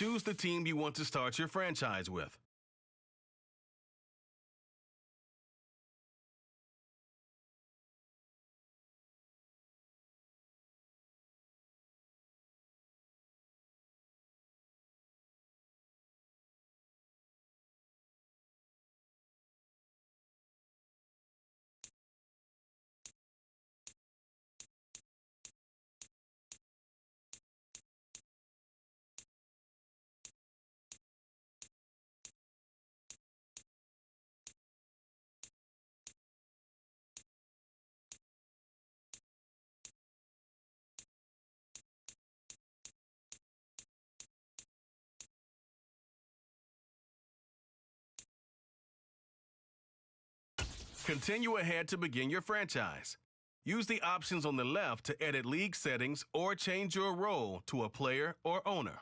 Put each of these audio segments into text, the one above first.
Choose the team you want to start your franchise with. Continue ahead to begin your franchise. Use the options on the left to edit league settings or change your role to a player or owner.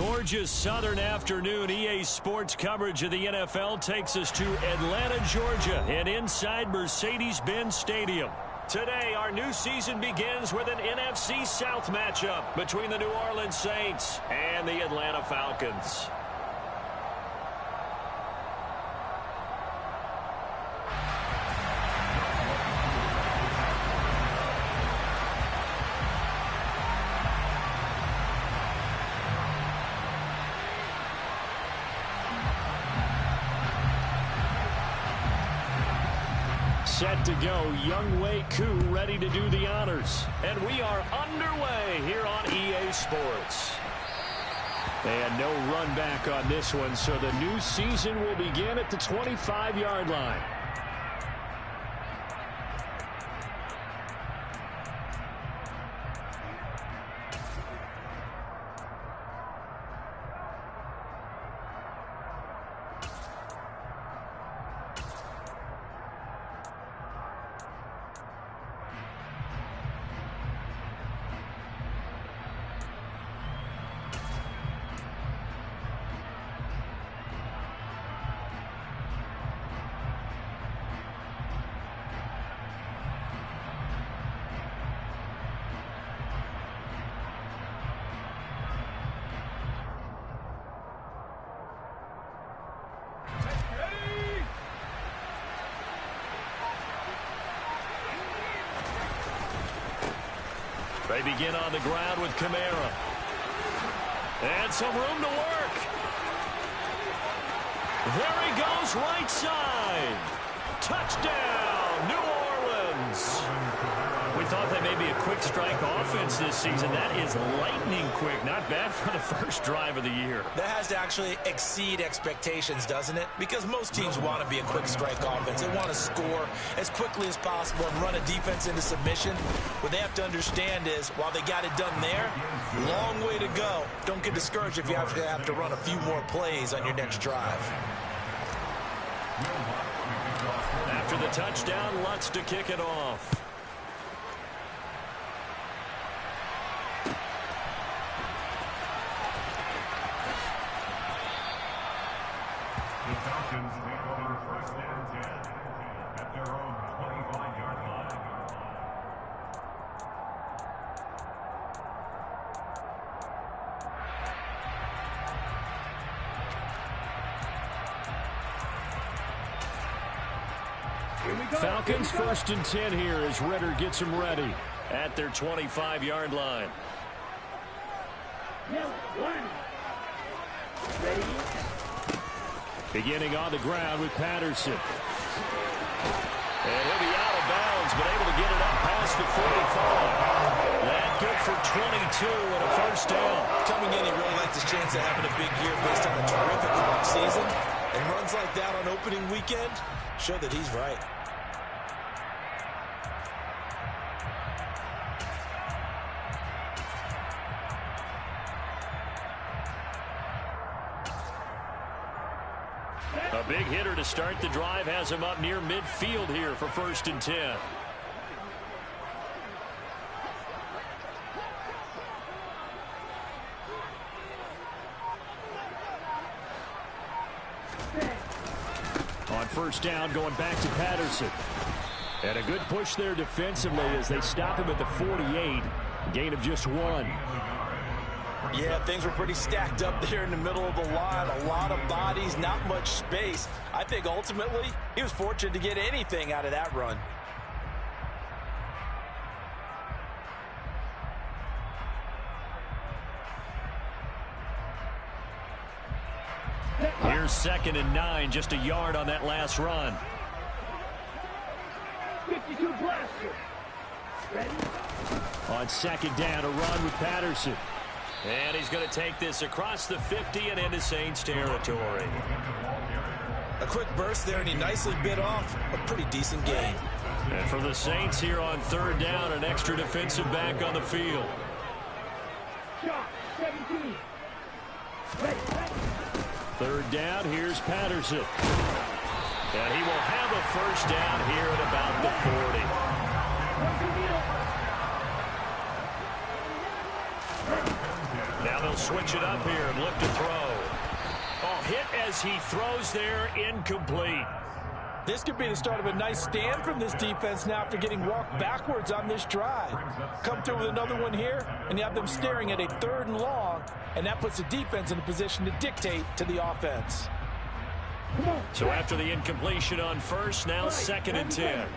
gorgeous southern afternoon. EA Sports coverage of the NFL takes us to Atlanta, Georgia, and inside Mercedes-Benz Stadium. Today, our new season begins with an NFC South matchup between the New Orleans Saints and the Atlanta Falcons. Set to go, Young-Wei Koo ready to do the honors. And we are underway here on EA Sports. And no run back on this one, so the new season will begin at the 25-yard line. They begin on the ground with Kamara. And some room to work. There he goes, right side. Touchdown, New Orleans. We thought that may be a quick strike offense this season. That is lightning quick. Not bad for the first drive of the year. That has to actually exceed expectations, doesn't it? Because most teams want to be a quick strike offense. They want to score as quickly as possible and run a defense into submission. What they have to understand is, while they got it done there, long way to go. Don't get discouraged if you have to run a few more plays on your next drive. After the touchdown, Lutz to kick it off. The Falcons take over first and 10 at their own 25-yard line. Falcons first and 10 here as Ritter gets them ready at their 25-yard line. Beginning on the ground with Patterson. And he'll be out of bounds, but able to get it up past the 45. That good for 22 and a first down. Coming in, he really likes his chance of having a big year based on a terrific season. And runs like that on opening weekend show that he's right. A big hitter to start the drive has him up near midfield here for first and 10. On first down, going back to Patterson. And a good push there defensively as they stop him at the 48. Gain of just 1. Yeah, things were pretty stacked up there in the middle of the line. A lot of bodies, not much space. I think ultimately he was fortunate to get anything out of that run. Here's second and 9, just a yard on that last run. 52 blaster. Ready? On second down, a run with Patterson. And he's going to take this across the 50 and into Saints territory. A quick burst there, and he nicely bit off a pretty decent gain. And for the Saints here on third down, an extra defensive back on the field. Shot, 17. Ready. Third down, here's Patterson. And he will have a first down here at about the 40. Now Now they'll switch it up here and look to throw. Oh, hit as he throws there, incomplete. This could be the start of a nice stand from this defense now after getting walked backwards on this drive. Come through with another one here, and you have them staring at a 3rd and long, and that puts the defense in a position to dictate to the offense. So after the incompletion on first, now 2nd and 10.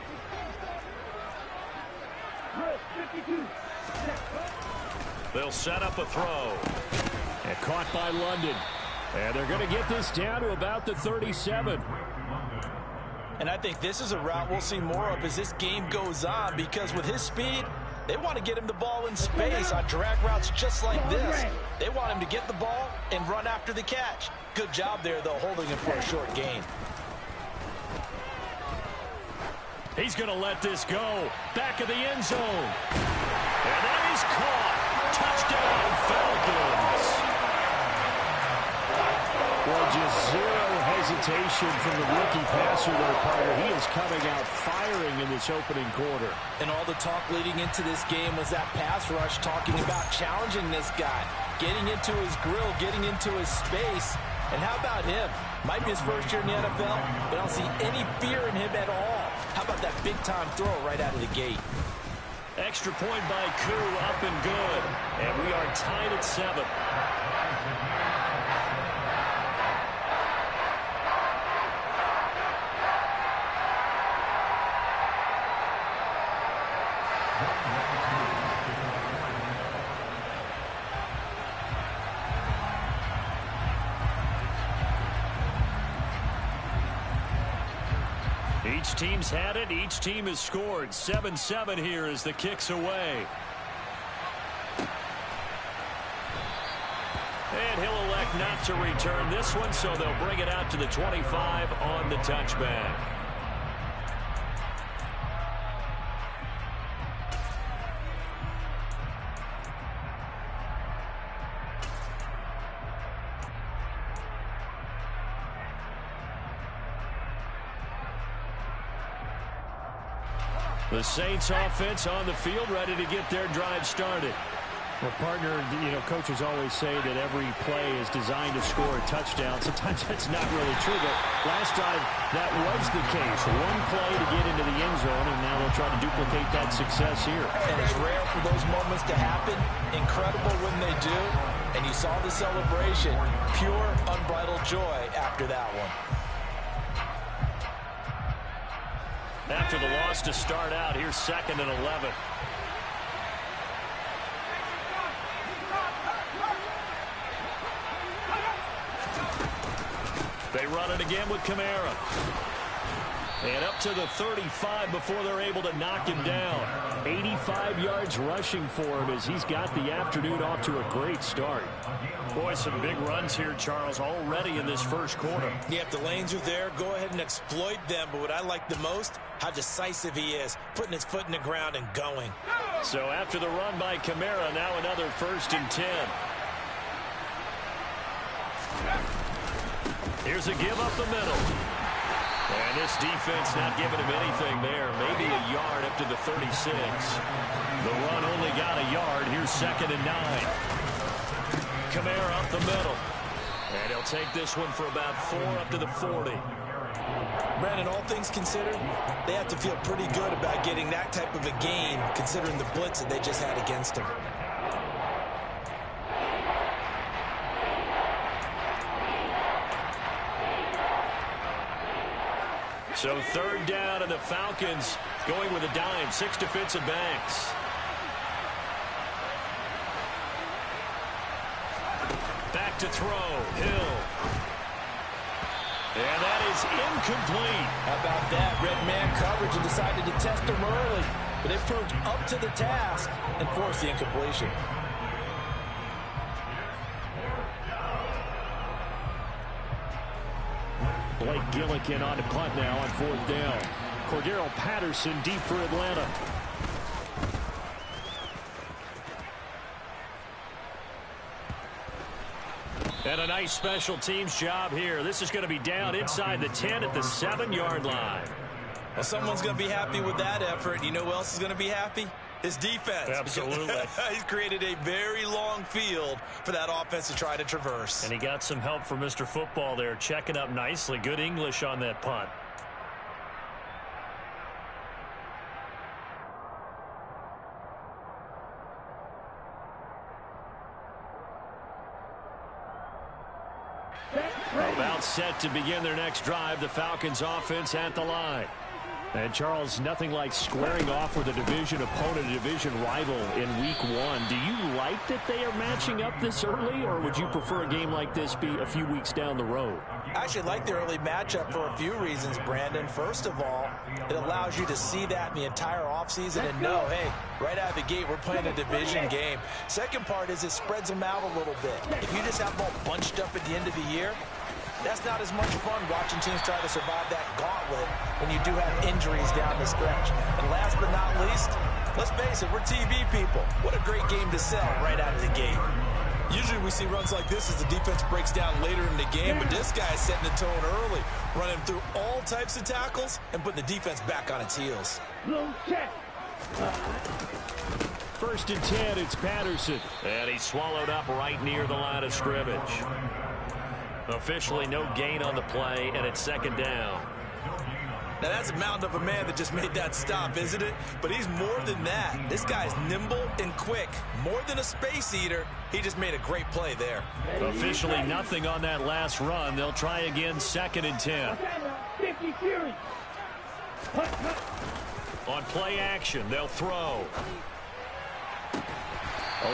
They'll set up a throw. And caught by London. And they're going to get this down to about the 37. And I think this is a route we'll see more of as this game goes on, because with his speed, they want to get him the ball in space on drag routes just like this. They want him to get the ball and run after the catch. Good job there, though, holding him for a short gain. He's going to let this go. Back of the end zone. And that is caught. Touchdown, Falcons. Well, just zero hesitation from the rookie passer there, partner. He is coming out firing in this opening quarter. And all the talk leading into this game was that pass rush, talking about challenging this guy, getting into his grill, getting into his space. And how about him? Might be his first year in the NFL, but I don't see any fear in him at all. How about that big-time throw right out of the gate? Extra point by Koo, up and good. And we are tied at 7. Each team's had it. Each team has scored. 7-7 here as the kick's away. And he'll elect not to return this one, so they'll bring it out to the 25 on the touchback. The Saints offense on the field, ready to get their drive started. Well, partner, coaches always say that every play is designed to score a touchdown. Sometimes that's not really true, but last drive that was the case. One play to get into the end zone, and now they'll try to duplicate that success here. And it's rare for those moments to happen. Incredible when they do. And you saw the celebration. Pure, unbridled joy after that one. After the loss to start out, here's 2nd and 11. They run it again with Kamara. And up to the 35 before they're able to knock him down. 85 yards rushing for him as he's got the afternoon off to a great start. Boy, some big runs here, Charles, already in this first quarter. Yeah, if the lanes are there, go ahead and exploit them. But what I like the most, how decisive he is, putting his foot in the ground and going. So after the run by Kamara, now another 1st and 10. Here's a give up the middle. And this defense not giving him anything there. Maybe a yard up to the 36. The run only got a yard. Here's 2nd and 9. Kamara up the middle. And he'll take this one for about 4 up to the 40. Brandon, all things considered, they have to feel pretty good about getting that type of a gain, considering the blitz that they just had against them. So 3rd down, and the Falcons going with a dime. 6 defensive backs. Back to throw. Hill. And that is incomplete. How about that? Red man coverage and decided to test him early. But they proved up to the task and forced the incompletion. Blake Gillikin on the punt now on 4th down. Cordero Patterson deep for Atlanta. And a nice special teams job here. This is going to be down inside the 10 at the 7-yard line. Well, someone's going to be happy with that effort. You know who else is going to be happy? His defense. Absolutely. He's created a very long field for that offense to try to traverse. And he got some help from Mr. Football there, checking up nicely. Good English on that punt. About set to begin their next drive. The Falcons offense at the line. And Charles, nothing like squaring off with a division opponent, a division rival in week 1. Do you like that they are matching up this early, or would you prefer a game like this be a few weeks down the road? I actually like the early matchup for a few reasons, Brandon. First of all, it allows you to see that in the entire offseason and know, hey, right out of the gate, we're playing a division game. Second part is it spreads them out a little bit. If you just have them all bunched up at the end of the year, that's not as much fun watching teams try to survive that gauntlet when you do have injuries down the stretch. And last but not least, let's face it, we're TV people. What a great game to sell right out of the gate. Usually we see runs like this as the defense breaks down later in the game, but this guy is setting the tone early, running through all types of tackles and putting the defense back on its heels. First and 10, it's Patterson. And he's swallowed up right near the line of scrimmage. Officially no gain on the play, and it's second down. Now that's a mountain of a man that just made that stop, isn't it? But he's more than that. This guy's nimble and quick. More than a space eater, he just made a great play there. Officially nothing on that last run. They'll try again, second and 10. On play action, they'll throw.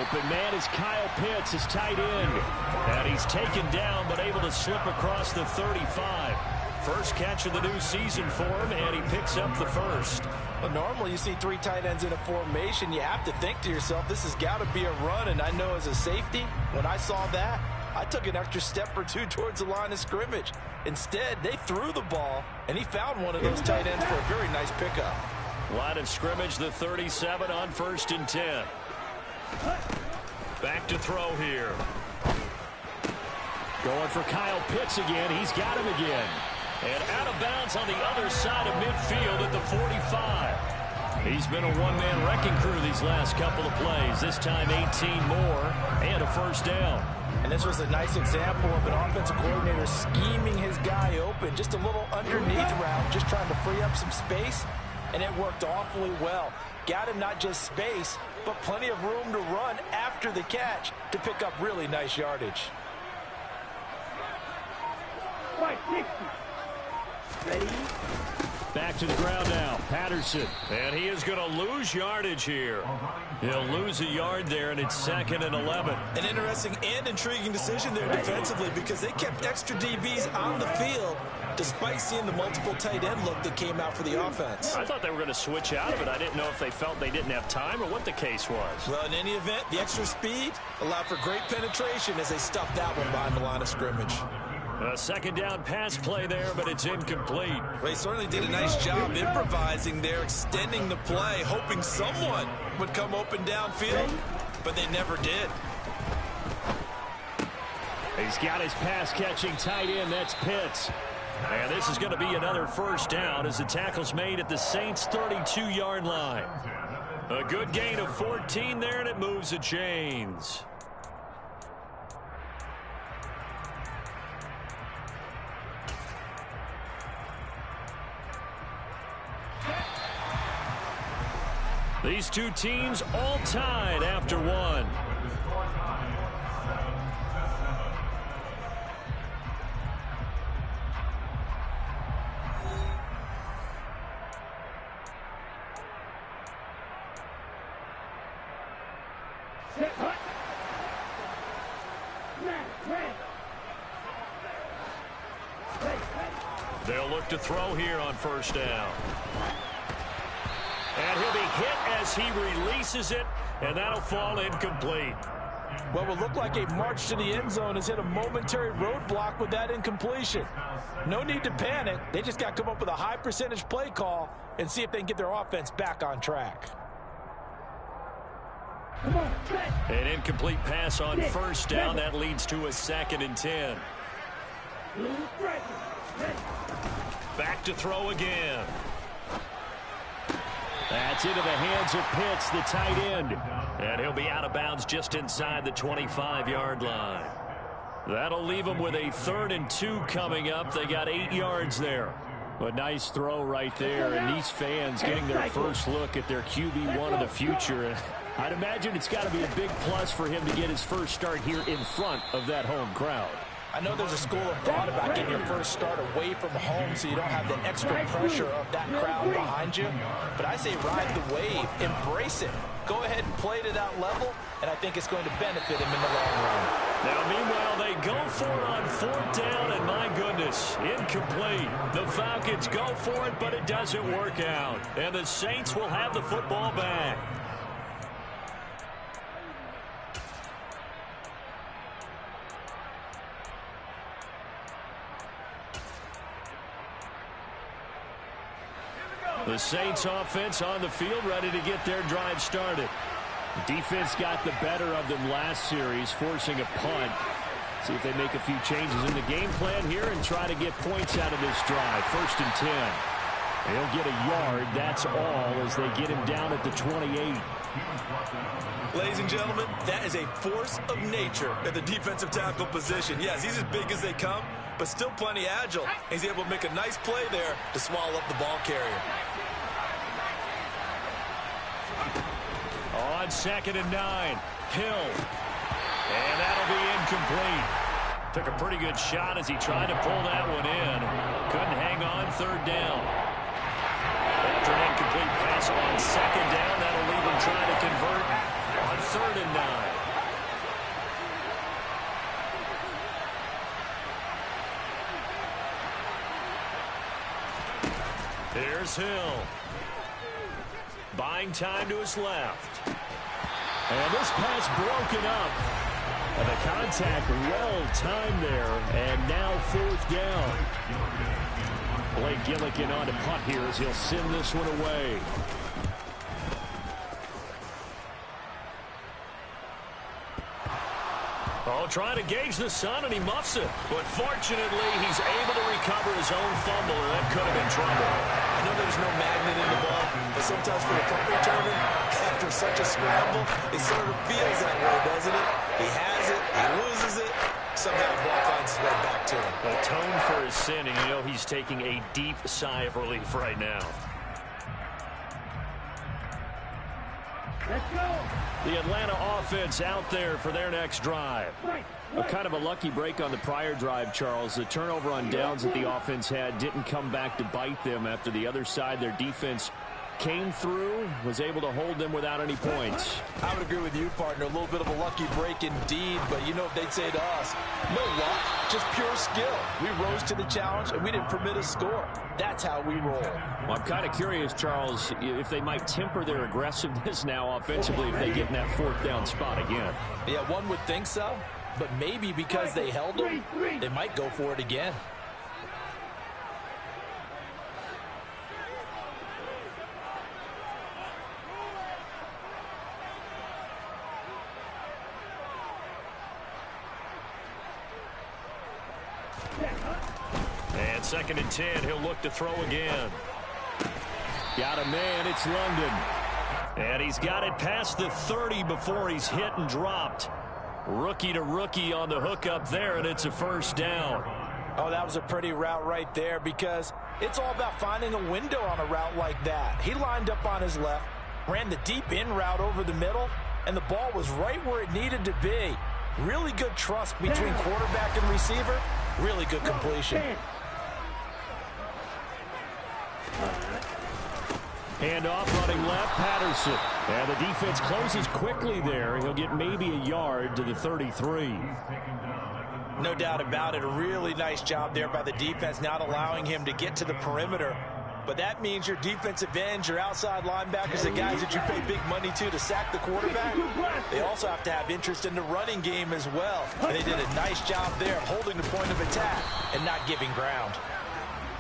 Open man is Kyle Pitts, his tight end. And he's taken down, but able to slip across the 35. First catch of the new season for him, and he picks up the first. Well, normally you see 3 tight ends in a formation. You have to think to yourself, this has got to be a run. And I know as a safety, when I saw that, I took an extra step or 2 towards the line of scrimmage. Instead, they threw the ball, and he found one of those tight ends for a very nice pickup. Line of scrimmage, the 37 on first and 10. Back to throw here. Going for Kyle Pitts again. He's got him again. And out of bounds on the other side of midfield at the 45. He's been a one-man wrecking crew these last couple of plays. This time 18 more and a first down. And this was a nice example of an offensive coordinator scheming his guy open. Just a little underneath route, just trying to free up some space. And it worked awfully well. Got him not just space, but plenty of room to run after the catch to pick up really nice yardage. 560. Ready? Back to the ground now. Patterson. And he is going to lose yardage here. He'll lose a yard there, and it's second and 11. An interesting and intriguing decision there defensively because they kept extra DBs on the field despite seeing the multiple tight end look that came out for the offense. I thought they were going to switch out of it. I didn't know if they felt they didn't have time or what the case was. Well, in any event, the extra speed allowed for great penetration as they stuffed that one behind the line of scrimmage. A second down pass play there, but it's incomplete. Well, they certainly did a nice job improvising there, extending the play, hoping someone would come open downfield, but they never did. He's got his pass-catching tight end. That's Pitts. And this is going to be another first down as the tackle's made at the Saints' 32-yard line. A good gain of 14 there, and it moves the chains. These two teams all tied after one. They'll look to throw here on first down. And he'll be hit as he releases it, and that'll fall incomplete. What will look like a march to the end zone has hit a momentary roadblock with that incompletion. No need to panic. They just got to come up with a high percentage play call and see if they can get their offense back on track. An incomplete pass on first down. That leads to a second and 10. Back to throw again. That's into the hands of Pitts, the tight end. And he'll be out of bounds just inside the 25-yard line. That'll leave them with a 3rd and 2 coming up. They got 8 yards there. A nice throw right there, and these fans getting their first look at their QB1 of the future. I'd imagine it's got to be a big plus for him to get his first start here in front of that home crowd. I know there's a school of thought about getting your first start away from home so you don't have the extra pressure of that crowd behind you. But I say ride the wave, embrace it. Go ahead and play to that level, and I think it's going to benefit him in the long run. Now, meanwhile, they go for it on 4th down, and my goodness, incomplete. The Falcons go for it, but it doesn't work out. And the Saints will have the football back. The Saints offense on the field, ready to get their drive started. Defense got the better of them last series, forcing a punt. See if they make a few changes in the game plan here and try to get points out of this drive. 1st and 10. He'll get a yard, that's all, as they get him down at the 28. Ladies and gentlemen, that is a force of nature at the defensive tackle position. Yes, he's as big as they come, but still plenty agile. He's able to make a nice play there to swallow up the ball carrier. On 2nd and 9, Hill. And that'll be incomplete. Took a pretty good shot as he tried to pull that one in. Couldn't hang on 3rd down. After an incomplete pass on 2nd down, that'll leave him trying to convert on 3rd and 9. Here's Hill. Buying time to his left. And this pass broken up. And the contact well-timed there. And now 4th down. Blake Gillikin on to punt here as he'll send this one away. Oh, trying to gauge the sun, and he muffs it. But fortunately, he's able to recover his own fumble, or that could have been trouble. I know there's no magnet in the ball, but sometimes for the punt returner, after such a scramble, it sort of feels that way, doesn't it? He has it, he loses it, somehow the ball finds its way back to him. A tone for his sin, and you know he's taking a deep sigh of relief right now. Let's go. The Atlanta offense out there for their next drive. A kind of a lucky break on the prior drive, Charles. The turnover on downs that the offense had didn't come back to bite them after the other side. Their defense came through, was able to hold them without any points. I would agree with you, partner. A little bit of a lucky break indeed, but you know what they'd say to us? No luck, just pure skill. We rose to the challenge, and we didn't permit a score. That's how we roll. Well, I'm kind of curious, Charles, if they might temper their aggressiveness now offensively if they get in that 4th down spot again. Yeah, one would think so, but maybe because they held them, they might go for it again. And 2nd and 10, he'll look to throw again. Got a man, it's London. And he's got it past the 30 before he's hit and dropped. Rookie to rookie on the hook up there, and it's a 1st down. Oh, that was a pretty route right there because it's all about finding a window on a route like that. He lined up on his left, ran the deep in route over the middle, and the ball was right where it needed to be. Really good trust between quarterback and receiver. Really good completion. Handoff running left, Patterson. And the defense closes quickly there. He'll get maybe a yard to the 33. No doubt about it. A really nice job there by the defense, not allowing him to get to the perimeter. But that means your defensive ends, your outside linebackers, the guys that you pay big money to sack the quarterback, they also have to have interest in the running game as well. And they did a nice job there of holding the point of attack and not giving ground.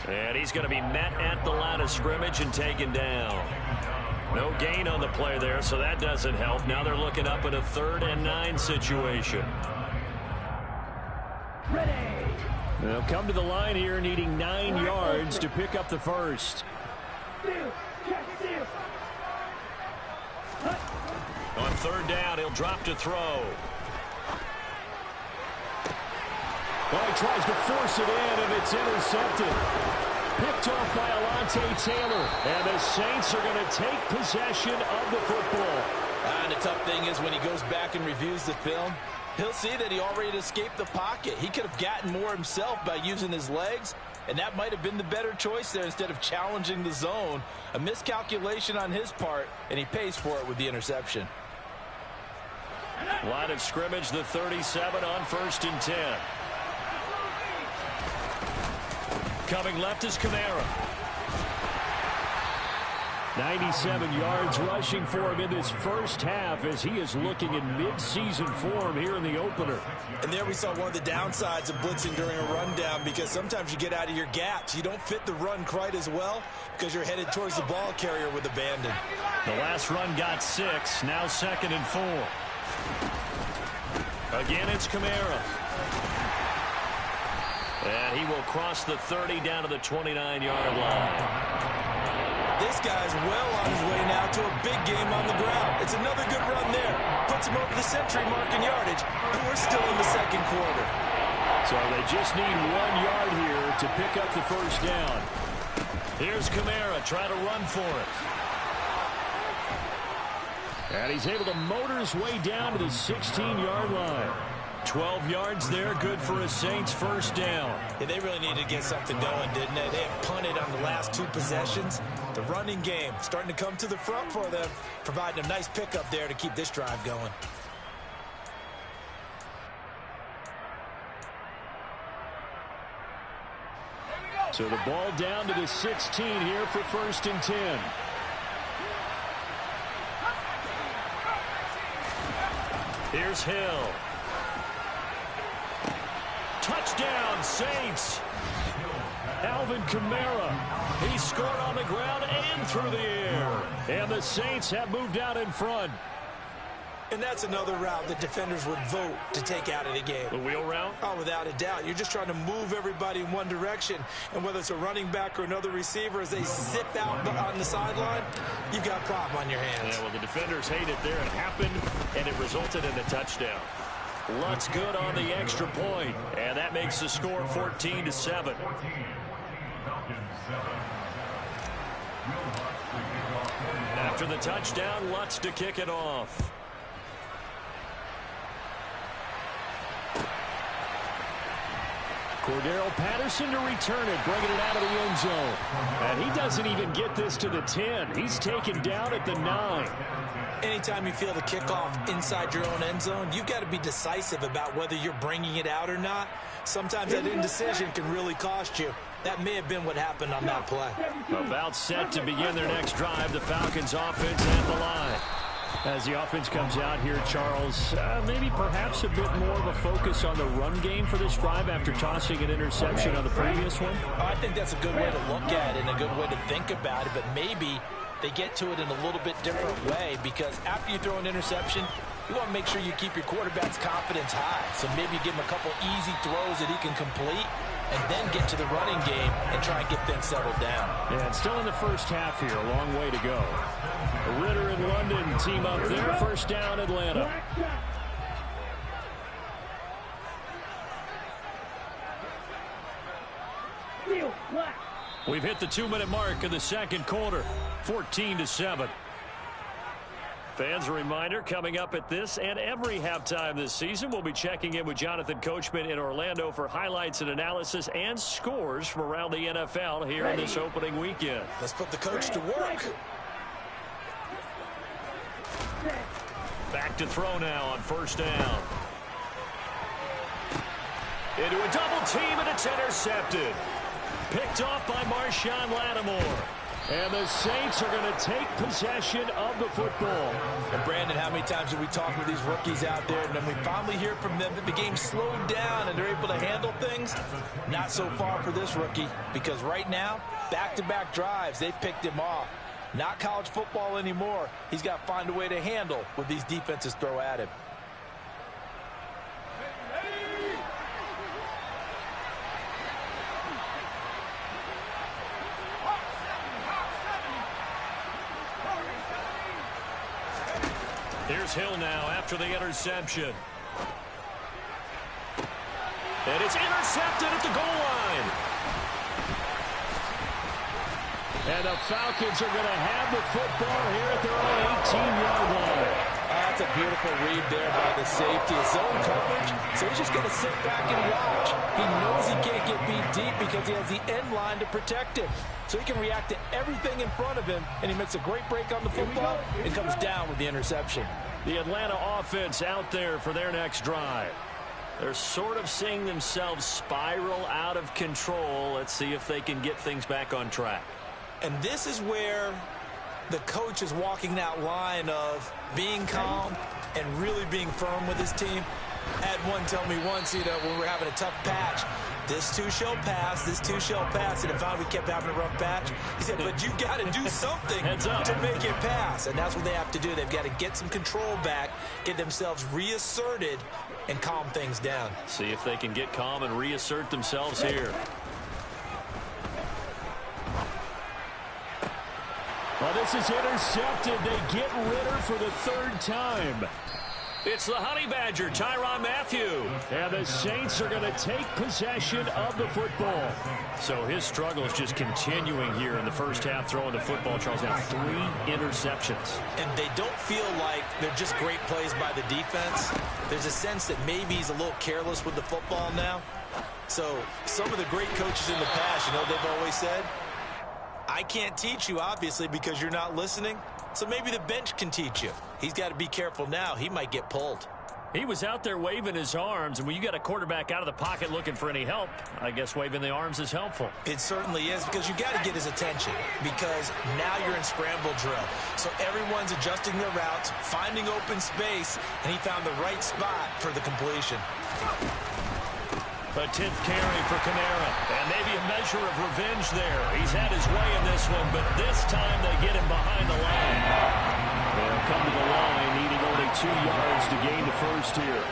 And he's going to be met at the line of scrimmage and taken down. No gain on the play there, so that doesn't help. Now they're looking up at a 3rd and 9 situation. They'll come to the line here needing 9 yards to pick up the first. On third down, he'll drop to throw. Well, he tries to force it in, and it's intercepted. Picked off by Alontae Taylor. And the Saints are going to take possession of the football. And the tough thing is when he goes back and reviews the film, he'll see that he already escaped the pocket. He could have gotten more himself by using his legs, and that might have been the better choice there instead of challenging the zone. A miscalculation on his part, and he pays for it with the interception. Line of scrimmage, the 37 on 1st and 10. Coming left is Kamara. 97 yards rushing for him in this first half as he is looking in mid-season form here in the opener. And there we saw one of the downsides of blitzing during a rundown, because sometimes you get out of your gaps. You don't fit the run quite as well because you're headed towards the ball carrier with abandon. The last run got 6, now 2nd and 4. Again, it's Kamara. And he will cross the 30 down to the 29-yard line. This guy's well on his way now to a big game on the ground. It's another good run there. Puts him over the century mark in yardage, and we're still in the second quarter. So they just need 1 yard here to pick up the first down. Here's Kamara trying to run for it. And he's able to motor his way down to the 16-yard line. 12 yards there, good for a Saints first down. Yeah, they really needed to get something going, didn't they? They had punted on the last 2 possessions. The running game starting to come to the front for them, providing a nice pickup there to keep this drive going. So the ball down to the 16 here for 1st and 10. Here's Hill. Touchdown, Saints. Alvin Kamara. He scored on the ground and through the air. And the Saints have moved out in front. And that's another route that defenders would vote to take out of the game. The wheel route? Oh, without a doubt. You're just trying to move everybody in one direction. And whether it's a running back or another receiver, as they zip out on the sideline, you've got a problem on your hands. Yeah, well, the defenders hate it there. It happened, and it resulted in a touchdown. Lutz good on the extra point, and that makes the score 14-7. After the touchdown, Lutz to kick it off. Cordero Patterson to return it, bringing it out of the end zone. And he doesn't even get this to the 10. He's taken down at the 9. Anytime you feel the kickoff inside your own end zone, you've got to be decisive about whether you're bringing it out or not. Sometimes that indecision can really cost you. That may have been what happened on that play. About set to begin their next drive, the Falcons offense at the line. As the offense comes out here, Charles, maybe perhaps a bit more of a focus on the run game for this drive after tossing an interception on the previous one? I think that's a good way to look at it and a good way to think about it, but maybe they get to it in a little bit different way, because after you throw an interception, you want to make sure you keep your quarterback's confidence high. So maybe give him a couple easy throws that he can complete and then get to the running game and try and get things settled down. Yeah, it's still in the first half here. A long way to go. Ritter and London team up there. First down, Atlanta. We've hit the 2-minute mark of the second quarter, 14-7. Fans, a reminder, coming up at this and every halftime this season, we'll be checking in with Jonathan Coachman in Orlando for highlights and analysis and scores from around the NFL here in this opening weekend. Let's put the coach to work. Back to throw now on first down. Into a double team, and it's intercepted. Picked off by Marshawn Lattimore. And the Saints are going to take possession of the football. And Brandon, how many times have we talked with these rookies out there, and then we finally hear from them that the game slowed down and they're able to handle things? Not so far for this rookie, because right now, back-to-back drives, they picked him off. Not college football anymore. He's got to find a way to handle what these defenses throw at him. Here's Hill now after the interception. And it's intercepted at the goal line. And the Falcons are going to have the football here at their own 18-yard line. That's a beautiful read there by the safety. It's zone coverage, so he's just going to sit back and watch. He knows he can't get beat deep because he has the end line to protect him. So he can react to everything in front of him, and he makes a great break on the football and comes down with the interception. The Atlanta offense out there for their next drive. They're sort of seeing themselves spiral out of control. Let's see if they can get things back on track. And this is where the coach is walking that line of being calm and really being firm with his team. I had one tell me once, when we were having a tough patch, this too shall pass, this too shall pass. And if we kept having a rough patch, he said, but you got to do something to make it pass. And that's what they have to do. They've got to get some control back, get themselves reasserted, and calm things down. See if they can get calm and reassert themselves here. Well, this is intercepted. They get Ritter for the third time. It's the Honey Badger, Tyrann Mathieu. And the Saints are going to take possession of the football. So his struggle is just continuing here in the first half, throwing the football. Charles, now 3 interceptions. And they don't feel like they're just great plays by the defense. There's a sense that maybe he's a little careless with the football now. So some of the great coaches in the past, they've always said, I can't teach you, obviously, because you're not listening. So maybe the bench can teach you. He's got to be careful now. He might get pulled. He was out there waving his arms, and when you got a quarterback out of the pocket looking for any help, I guess waving the arms is helpful. It certainly is, because you got to get his attention, because now you're in scramble drill. So everyone's adjusting their routes, finding open space, and he found the right spot for the completion. A 10th carry for Kamara, and maybe a measure of revenge there. He's had his way in this one, but this time they get him behind the line. They'll come to the line, needing only 2 yards to gain the first here.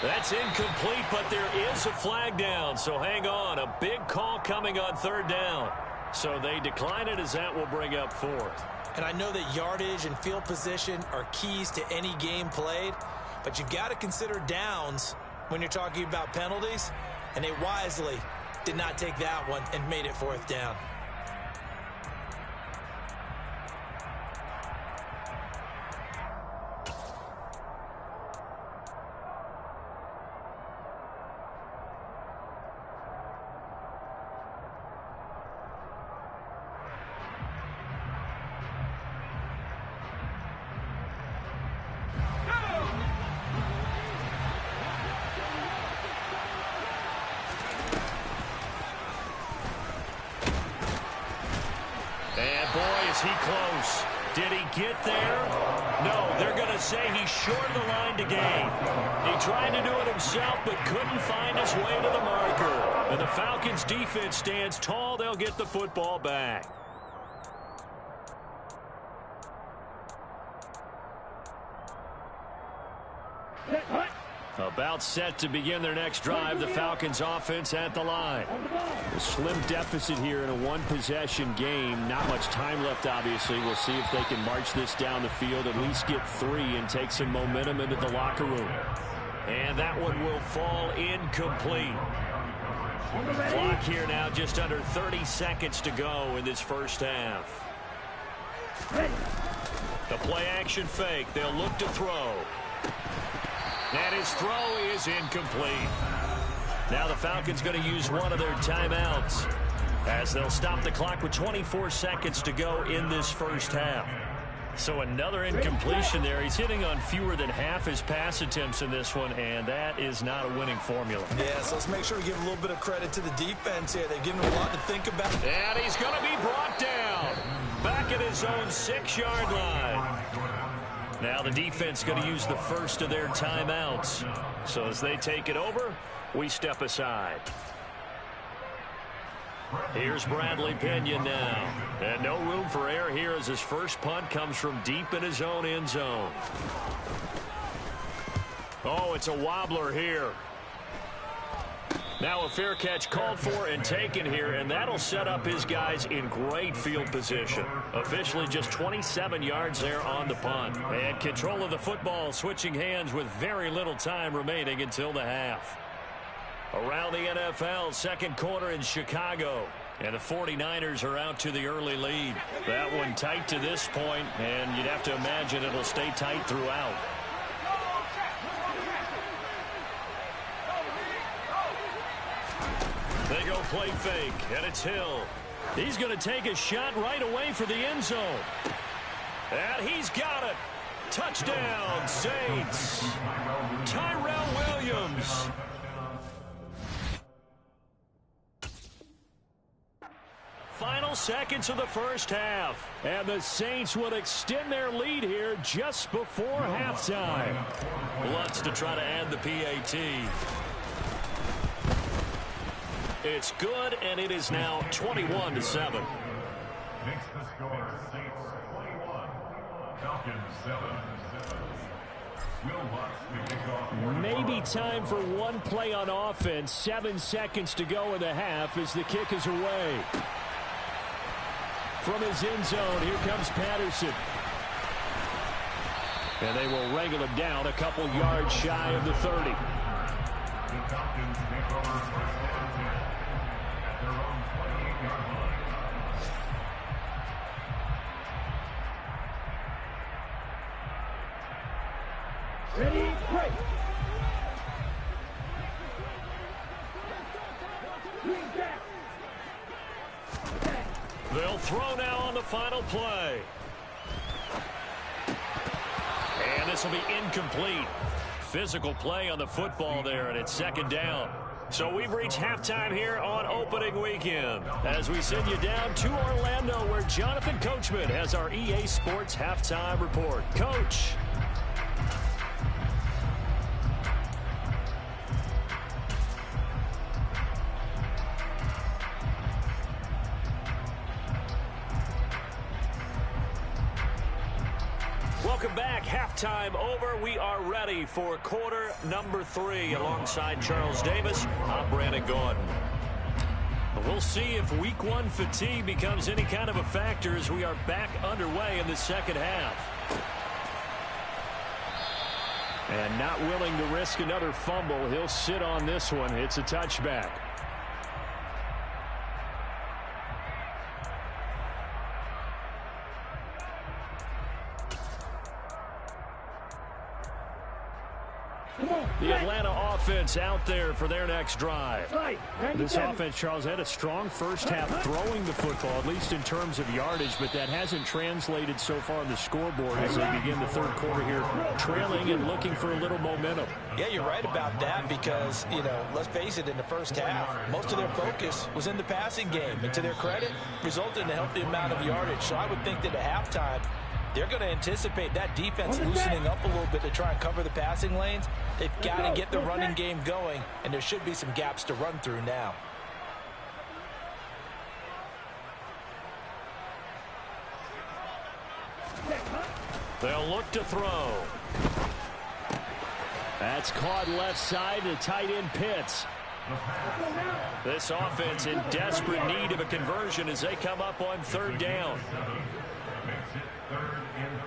That's incomplete, but there is a flag down, so hang on. A big call coming on 3rd down. So they decline it, as that will bring up 4th. And I know that yardage and field position are keys to any game played, but you've got to consider downs when you're talking about penalties, and they wisely did not take that one and made it 4th down. He close. Did he get there? No, they're going to say he's short of the line to gain. He tried to do it himself, but couldn't find his way to the marker. And the Falcons' defense stands tall. They'll get the football back. About set to begin their next drive. The Falcons offense at the line. A slim deficit here in a one-possession game. Not much time left, obviously. We'll see if they can march this down the field, at least get 3 and take some momentum into the locker room. And that one will fall incomplete. Clock here now, just under 30 seconds to go in this first half. The play-action fake. They'll look to throw. And his throw is incomplete. Now the Falcons going to use one of their timeouts as they'll stop the clock with 24 seconds to go in this first half. So another incompletion there. He's hitting on fewer than half his pass attempts in this one, and that is not a winning formula. Yeah, so let's make sure we give a little bit of credit to the defense here. They've given him a lot to think about. And he's going to be brought down back at his own 6-yard line. Now the defense going to use the first of their timeouts. So as they take it over, we step aside. Here's Bradley Pinion now. And no room for error here as his first punt comes from deep in his own end zone. Oh, it's a wobbler here. Now a fair catch called for and taken here, and that'll set up his guys in great field position. Officially just 27 yards there on the punt. And control of the football switching hands with very little time remaining until the half. Around the NFL, second quarter in Chicago. And the 49ers are out to the early lead. That one tight to this point, and you'd have to imagine it'll stay tight throughout. They go play fake, and it's Hill. He's going to take a shot right away for the end zone. And he's got it. Touchdown, Saints. Tyrell Williams. Final seconds of the first half. And the Saints will extend their lead here just before halftime. Lutz to try to add the PAT. It's good, and it is now 21-7. Makes the score Saints 21, Falcons 7. Maybe time for one play on offense. 7 seconds to go in the half as the kick is away. From his end zone, here comes Patterson. And they will wrangle him down a couple yards shy of the 30. The Falcons take over first and 10 at their own 28-yard line. Ready, break. They'll throw now on the final play. And this will be incomplete. Physical play on the football there, and it's second down. So we've reached halftime here on opening weekend as we send you down to Orlando where Jonathan Coachman has our EA Sports halftime report. Coach. Welcome back. Halftime over. We are ready for quarter number 3. Alongside Charles Davis, I'm Brandon Gordon. We'll see if week 1 fatigue becomes any kind of a factor as we are back underway in the second half. And not willing to risk another fumble, he'll sit on this one. It's a touchback. The Atlanta offense out there for their next drive. This offense, Charles, had a strong first half throwing the football, at least in terms of yardage, but that hasn't translated so far on the scoreboard as they begin the third quarter here, trailing and looking for a little momentum. Yeah, you're right about that because, let's face it, in the first half, most of their focus was in the passing game. And to their credit, resulted in a healthy amount of yardage. So I would think that at halftime, they're going to anticipate that defense loosening up a little bit to try and cover the passing lanes. They've got to get the running game going, and there should be some gaps to run through now. They'll look to throw. That's caught left side to tight end Pitts. This offense in desperate need of a conversion as they come up on third down. Makes it 3rd and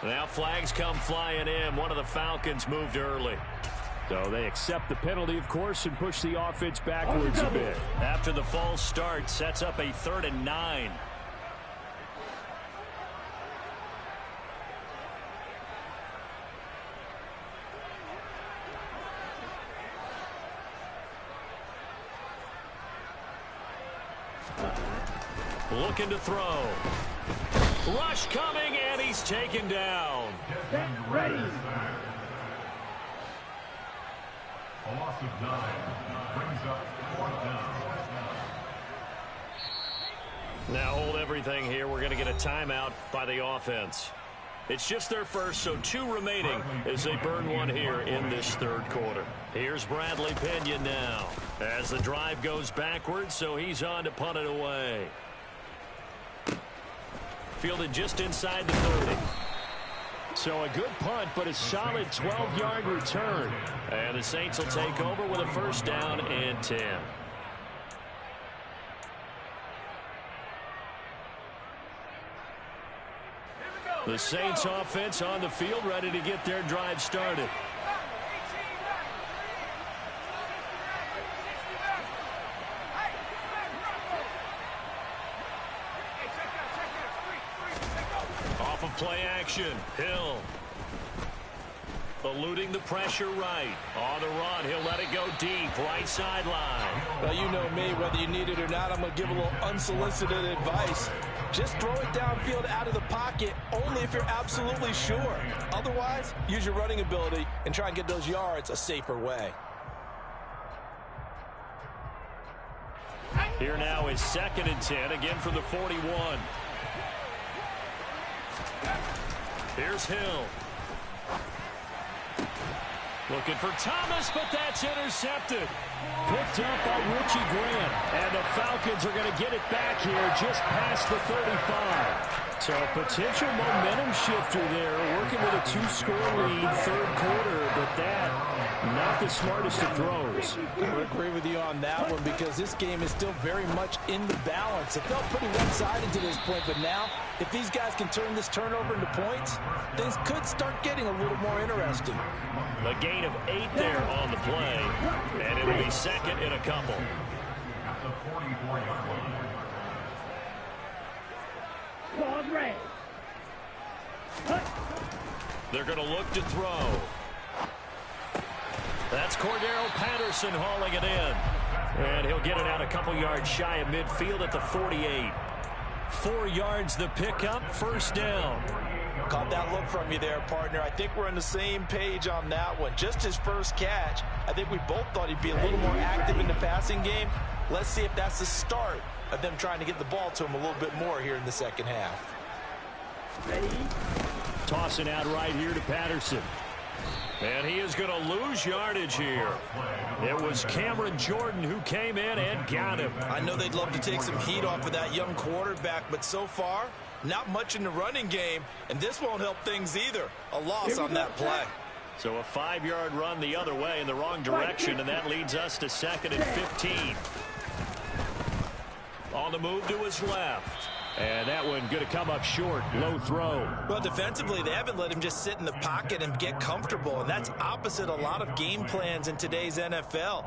4. Now flags come flying in. One of the Falcons moved early. So they accept the penalty, of course, and push the offense backwards a bit. After the false start, sets up a 3rd and 9. Looking to throw. Rush coming, and he's taken down. Ready. A loss of 9 brings up 4th down. Now hold everything here. We're going to get a timeout by the offense. It's just their first, so 2 remaining as they burn one here in this third quarter. Here's Bradley Pinion now as the drive goes backwards, so he's on to punt it away. Fielded just inside the 30. So a good punt, but a solid 12-yard return. And the Saints will take over with a first down and 10. The Saints offense on the field, ready to get their drive started. Off of play action, Hill. Eluding the pressure right. On the run, he'll let it go deep, right sideline. Well, you know me, whether you need it or not, I'm going to give a little unsolicited advice. Just throw it downfield out of the pocket, only if you're absolutely sure. Otherwise, use your running ability and try and get those yards a safer way. Here now is 2nd and 10, again from the 41. Here's Hill. Looking for Thomas, but that's intercepted. Picked up by Richie Grant. And the Falcons are going to get it back here just past the 35. So a potential momentum shifter there, working with a 2-score lead, 3rd quarter, but that not the smartest of throws. I would agree with you on that one because this game is still very much in the balance. It felt pretty one-sided to this point, but now if these guys can turn this turnover into points, things could start getting a little more interesting. A gain of 8 there on the play, and it'll be 2nd in a couple. At the 44-yard line. Ball red. They're going to look to throw. That's Cordero Patterson hauling it in. And he'll get it out a couple yards shy of midfield at the 48. 4 yards the pickup, first down. Caught that look from you there, partner. I think we're on the same page on that one. Just his first catch. I think we both thought he'd be a little more active in the passing game. Let's see if that's the start of them trying to get the ball to him a little bit more here in the second half. Ready? Tossing out right here to Patterson. And he is going to lose yardage here. It was Cameron Jordan who came in and got him. I know they'd love to take some heat off of that young quarterback, but so far, not much in the running game, and this won't help things either. A loss on that play. So a 5-yard run the other way in the wrong direction, and that leads us to 2nd and 15. On the move to his left. And that one going to come up short. Low throw. Well, defensively, they haven't let him just sit in the pocket and get comfortable, and that's opposite a lot of game plans in today's NFL.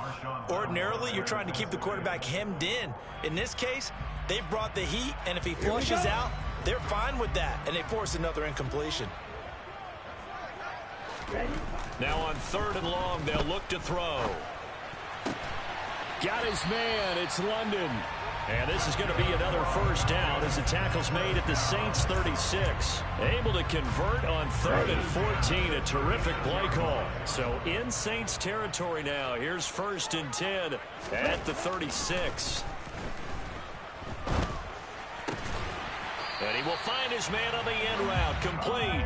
Ordinarily, you're trying to keep the quarterback hemmed in. In this case, they brought the heat, and if he flushes out, they're fine with that, and they force another incompletion. Ready? Now on 3rd and long, they'll look to throw. Got his man. It's London. And this is going to be another first down as the tackle's made at the Saints 36. Able to convert on 3rd and 14. A terrific play call. So in Saints territory now. Here's 1st and 10 at the 36. And he will find his man on the end route. Complete.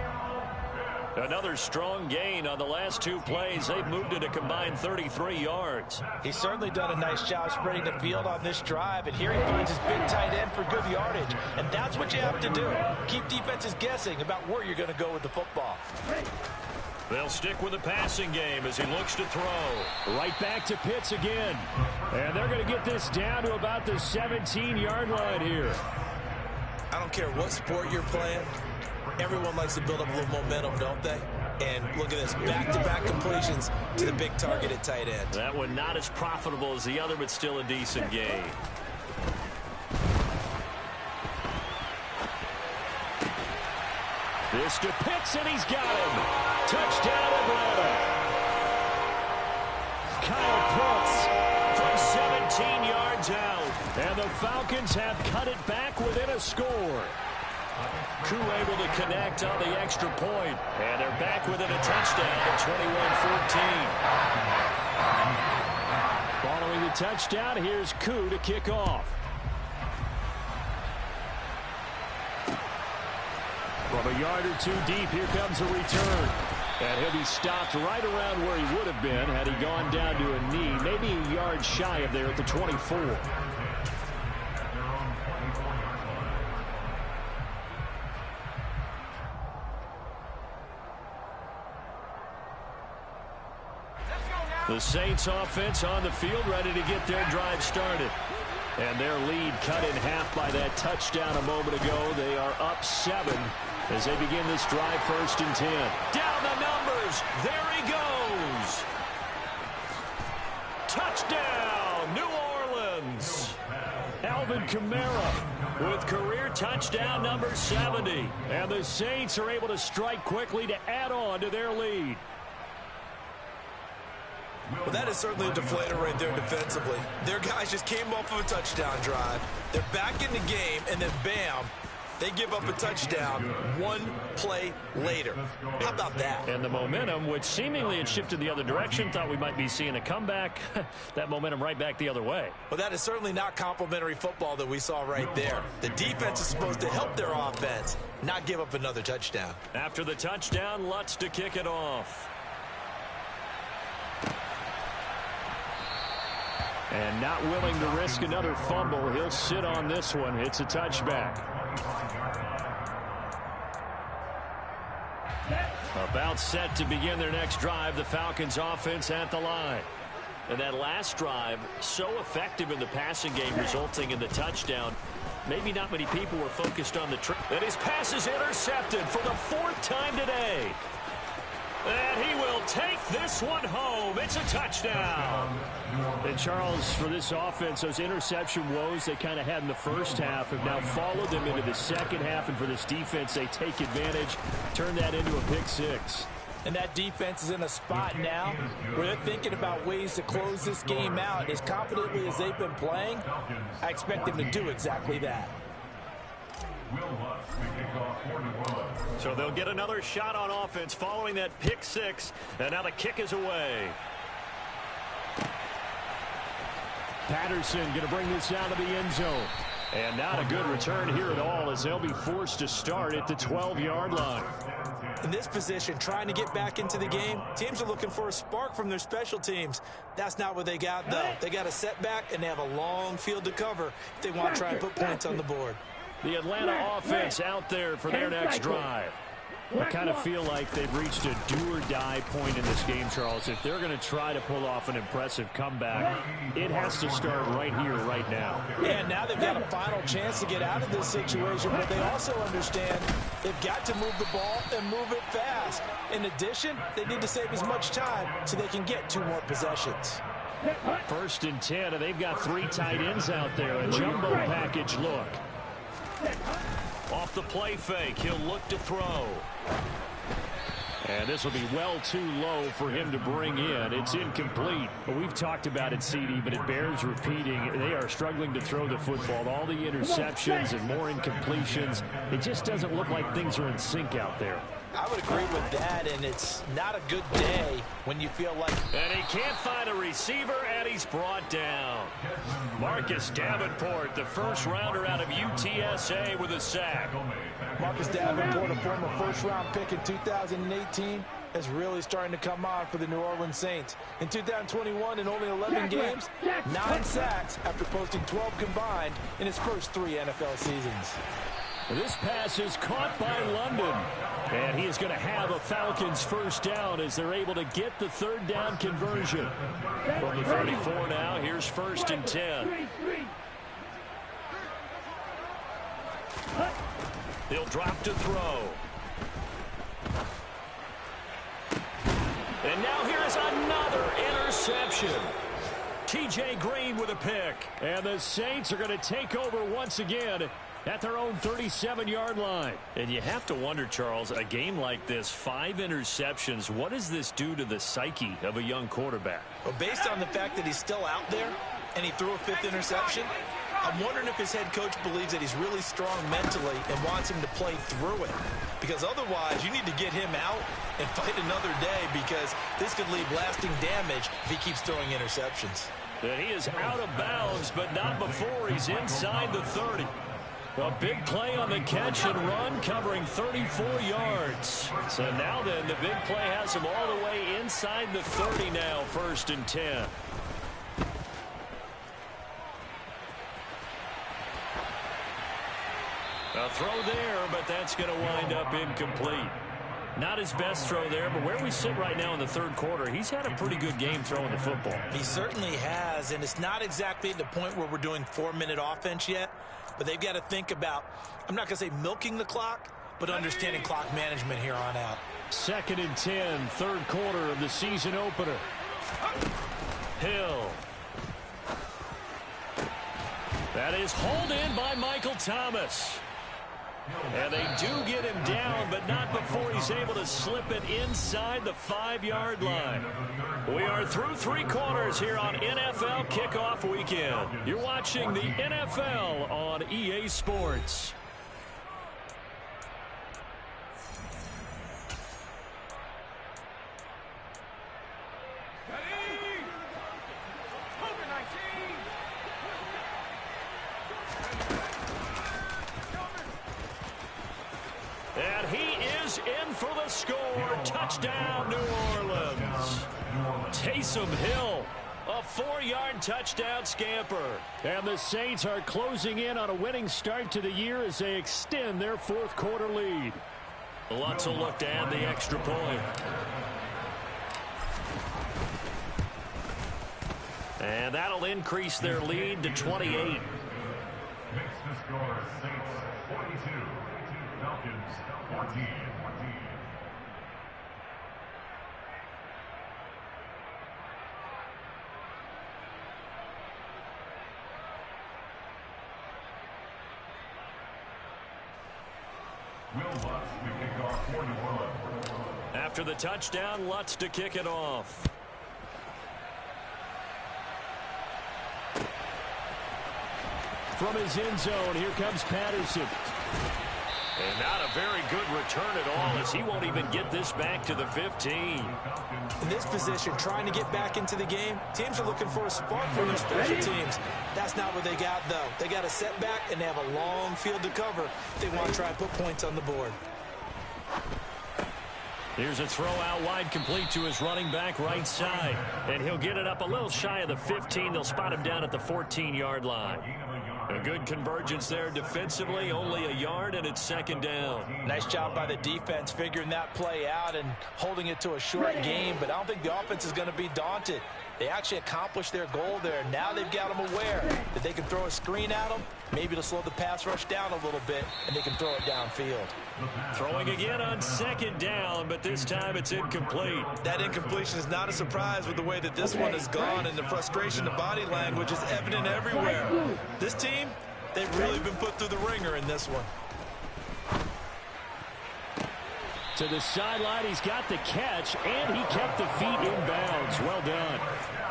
Another strong gain on the last 2 plays. They've moved it a combined 33 yards. He's certainly done a nice job spreading the field on this drive, and here he finds his big tight end for good yardage. And that's what you have to do. Keep defenses guessing about where you're going to go with the football. They'll stick with the passing game as he looks to throw. Right back to Pitts again. And they're going to get this down to about the 17-yard line here. I don't care what sport you're playing. Everyone likes to build up a little momentum, don't they? And look at this, back-to-back completions to the big target at tight end. That one not as profitable as the other, but still a decent gain. This to Pitts, and he's got him. Touchdown, Atlanta. Kyle Pitts from 17 yards out. And the Falcons have cut it back within a score. Crew able to connect on the extra point. And they're back within a touchdown at 21-14. Following the touchdown, here's Koo to kick off. From a yard or 2 deep, here comes a return. And he'll be stopped right around where he would have been had he gone down to a knee, maybe a yard shy of there at the 24. The Saints offense on the field, ready to get their drive started. And their lead cut in half by that touchdown a moment ago. They are up 7 as they begin this drive, 1st and 10. Down the numbers. There he goes. Touchdown, New Orleans. Alvin Kamara with career touchdown number 70. And the Saints are able to strike quickly to add on to their lead. Well, that is certainly a deflator right there defensively. Their guys just came off of a touchdown drive. They're back in the game, and then bam, they give up a touchdown 1 play later. How about that? And the momentum, which seemingly had shifted the other direction, thought we might be seeing a comeback. That momentum right back the other way. Well, that is certainly not complimentary football that we saw right there. The defense is supposed to help their offense, not give up another touchdown. After the touchdown, Lutz to kick it off. And not willing to risk another fumble. He'll sit on this one. It's a touchback. About set to begin their next drive. The Falcons offense at the line. And that last drive, so effective in the passing game, resulting in the touchdown. Maybe not many people were focused on the trick. And his pass is intercepted for the 4th time today. And he will take this one home. It's a touchdown. And Charles, for this offense, those interception woes they kind of had in the first half have now followed them into the second half. And for this defense, they take advantage, turn that into a pick 6. And that defense is in a spot now where they're thinking about ways to close this game out. As confidently as they've been playing, I expect them to do exactly that. So they'll get another shot on offense following that pick 6. And now the kick is away. Patterson going to bring this down to the end zone. And not a good return here at all as they'll be forced to start at the 12-yard line. In this position, trying to get back into the game, teams are looking for a spark from their special teams. That's not what they got, though. They got a setback, and they have a long field to cover if they want to try and put points on the board. The Atlanta offense out there for their next drive. I kind of feel like they've reached a do-or-die point in this game, Charles. If they're going to try to pull off an impressive comeback, it has to start right here, right now. And now they've got a final chance to get out of this situation, but they also understand they've got to move the ball and move it fast. In addition, they need to save as much time so they can get 2 more possessions. 1st and 10, and they've got 3 tight ends out there. A jumbo package look. Off the play fake, he'll look to throw. And this will be well too low for him to bring in. It's incomplete. But we've talked about it, CD, but it bears repeating. They are struggling to throw the football. All the interceptions and more incompletions. It just doesn't look like things are in sync out there. I would agree with that, and it's not a good day when you feel like... And he can't find a receiver, and he's brought down. Marcus Davenport, the first-rounder out of UTSA with a sack. Marcus Davenport, a former first-round pick in 2018, is really starting to come on for the New Orleans Saints. In 2021, in only 11 games, 9 sacks after posting 12 combined in his first 3 NFL seasons. This pass is caught by London. And he is going to have a Falcons first down as they're able to get the 3rd down conversion. From the 34 now, here's 1st and 10. He'll drop to throw. And now here is another interception. T.J. Green with a pick. And the Saints are going to take over once again at their own 37-yard line. And you have to wonder, Charles, a game like this, 5 interceptions, what does this do to the psyche of a young quarterback? Well, based on the fact that he's still out there and he threw a 5th interception, I'm wondering if his head coach believes that he's really strong mentally and wants him to play through it. Because otherwise, you need to get him out and fight another day, because this could leave lasting damage if he keeps throwing interceptions. And he is out of bounds, but not before he's inside the 30. A big play on the catch and run, covering 34 yards. So now then, the big play has him all the way inside the 30 now, 1st and 10. A throw there, but that's going to wind up incomplete. Not his best throw there, but where we sit right now in the third quarter, he's had a pretty good game throwing the football. He certainly has, and it's not exactly at the point where we're doing 4-minute offense yet, but they've got to think about, I'm not going to say milking the clock, but understanding clock management here on out. 2nd and 10, third quarter of the season opener. Hill. That is hauled in by Michael Thomas. And they do get him down, but not before he's able to slip it inside the 5-yard line. We are through 3 quarters here on NFL Kickoff Weekend. You're watching the NFL on EA Sports. And he is in for the score. Touchdown, New Orleans. Taysom Hill, a 4-yard touchdown scamper. And the Saints are closing in on a winning start to the year as they extend their 4th quarter lead. Lutz will look to add the extra point. And that'll increase their lead to 28. Makes the score Saints 42, Falcons 14. Will Lutz to kick off for New Orleans. After the touchdown, Lutz to kick it off. From his end zone, here comes Patterson. And not a very good return at all, as he won't even get this back to the 15. In this position, trying to get back into the game, teams are looking for a spark from their special teams. That's not what they got, though. They got a setback, and they have a long field to cover if they want to try and put points on the board. Here's a throw out wide, complete to his running back right side. And he'll get it up a little shy of the 15. They'll spot him down at the 14-yard line. A good convergence there defensively, only a yard, and it's 2nd down. Nice job by the defense figuring that play out and holding it to a short game, but I don't think the offense is going to be daunted. They actually accomplished their goal there. Now they've got them aware that they can throw a screen at them, maybe to slow the pass rush down a little bit, and they can throw it downfield. Throwing again on 2nd down, but this time it's incomplete. That incompletion is not a surprise with the way that this one has gone, and the frustration, the body language is evident everywhere. This team, they've really been put through the ringer in this one. To the sideline, he's got the catch, and he kept the feet in bounds. Well done.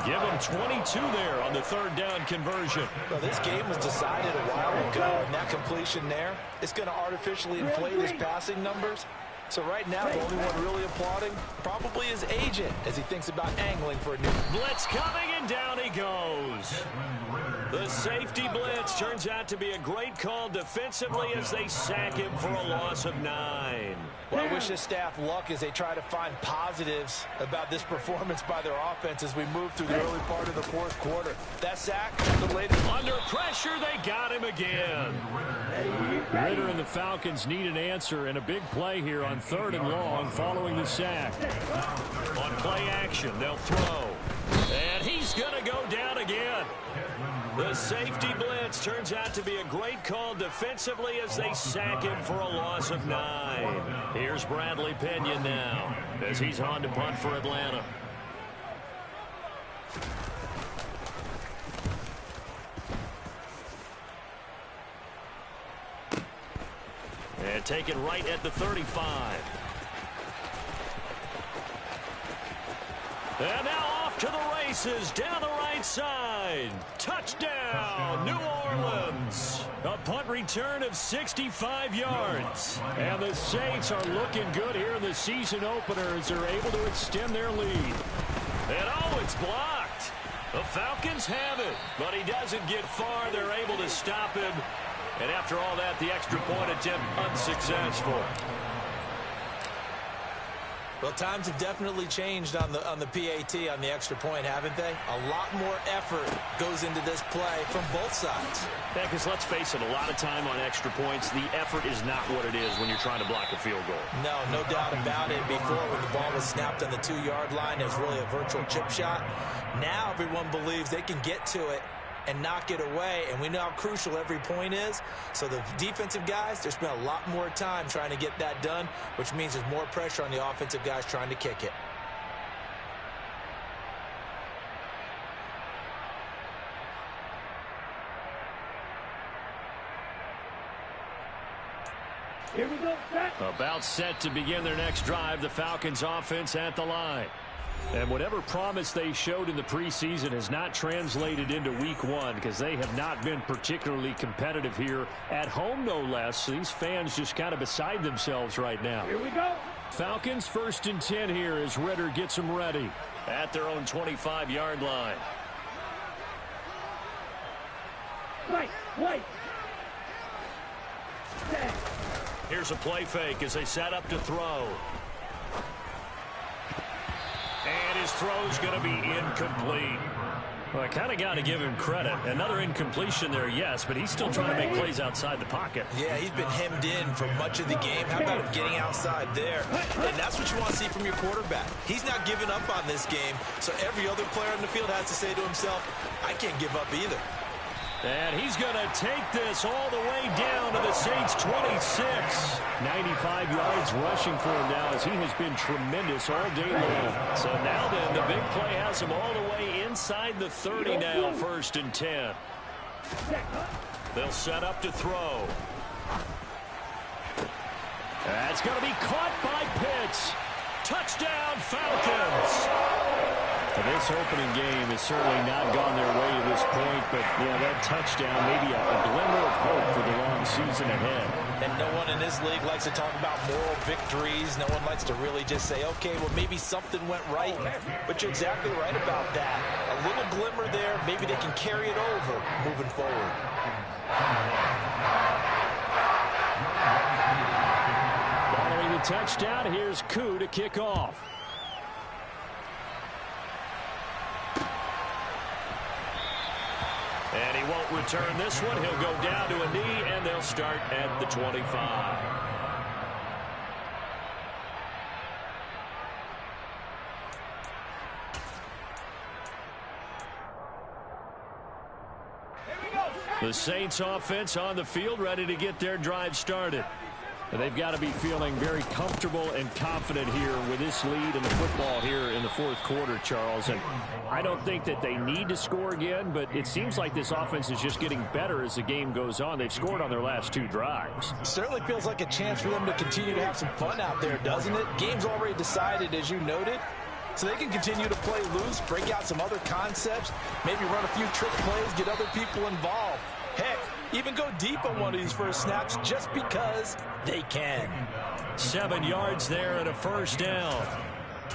Give him 22 there on the 3rd down conversion. Well, this game was decided a while ago, and that completion there, it's going to artificially inflate his passing numbers. So right now, the only one really applauding probably his agent as he thinks about angling for a new blitz coming, and down he goes. The safety blitz turns out to be a great call defensively as they sack him for a loss of 9. Well, I wish this staff luck as they try to find positives about this performance by their offense as we move through the early part of the 4th quarter. That sack, the latest. Under pressure, they got him again. Ritter and the Falcons need an answer, and a big play here on 3rd and long following the sack. On play action, they'll throw. And he's going to go down again. The safety blitz turns out to be a great call defensively as they sack him for a loss of 9. Here's Bradley Pinion now as he's on to punt for Atlanta. And taken right at the 35. And now off to the races down the right side. Touchdown, New Orleans. A punt return of 65 yards. And the Saints are looking good here in the season opener as they're able to extend their lead. And oh, it's blocked. The Falcons have it, but he doesn't get far. They're able to stop him. And after all that, the extra point attempt unsuccessful. Well, times have definitely changed on the PAT, on the extra point, haven't they? A lot more effort goes into this play from both sides. Yeah, because let's face it, a lot of time on extra points, the effort is not what it is when you're trying to block a field goal. No doubt about it. Before, when the ball was snapped on the 2-yard line, it was really a virtual chip shot. Now everyone believes they can get to it and knock it away, and we know how crucial every point is. So the defensive guys, they spend a lot more time trying to get that done, which means there's more pressure on the offensive guys trying to kick it. Here we go, set. About set to begin their next drive, the Falcons offense at the line. And whatever promise they showed in the preseason has not translated into week one because they have not been particularly competitive here at home, no less. These fans just kind of beside themselves right now. Here we go. Falcons 1st and 10 here as Ritter gets them ready at their own 25-yard line. Right. Set. Here's a play fake as they set up to throw. And his throw's going to be incomplete. Well, I kind of got to give him credit. Another incompletion there, yes, but he's still trying to make plays outside the pocket. Yeah, he's been hemmed in for much of the game. How about him getting outside there? And that's what you want to see from your quarterback. He's not giving up on this game, so every other player on the field has to say to himself, I can't give up either. And he's going to take this all the way down to the Saints' 26. 95 yards rushing for him now as he has been tremendous all day long. So now then, the big play has him all the way inside the 30 now, 1st and 10. They'll set up to throw. That's going to be caught by Pitts. Touchdown, Falcons. This opening game has certainly not gone their way to this point, but that touchdown, maybe a glimmer of hope for the long season ahead. And no one in this league likes to talk about moral victories. No one likes to really just say, okay, well, maybe something went right. But you're exactly right about that. A little glimmer there, maybe they can carry it over moving forward. Following the touchdown, here's Koo to kick off. And he won't return this one. He'll go down to a knee, and they'll start at the 25. The Saints offense on the field, ready to get their drive started. They've got to be feeling very comfortable and confident here with this lead in the football here in the 4th quarter, Charles. And I don't think that they need to score again, but it seems like this offense is just getting better as the game goes on. They've scored on their last 2 drives. It certainly feels like a chance for them to continue to have some fun out there, doesn't it? Game's already decided, as you noted. So they can continue to play loose, break out some other concepts, maybe run a few trick plays, get other people involved. Heck, even go deep on one of these first snaps just because they can. 7 yards there and a 1st down.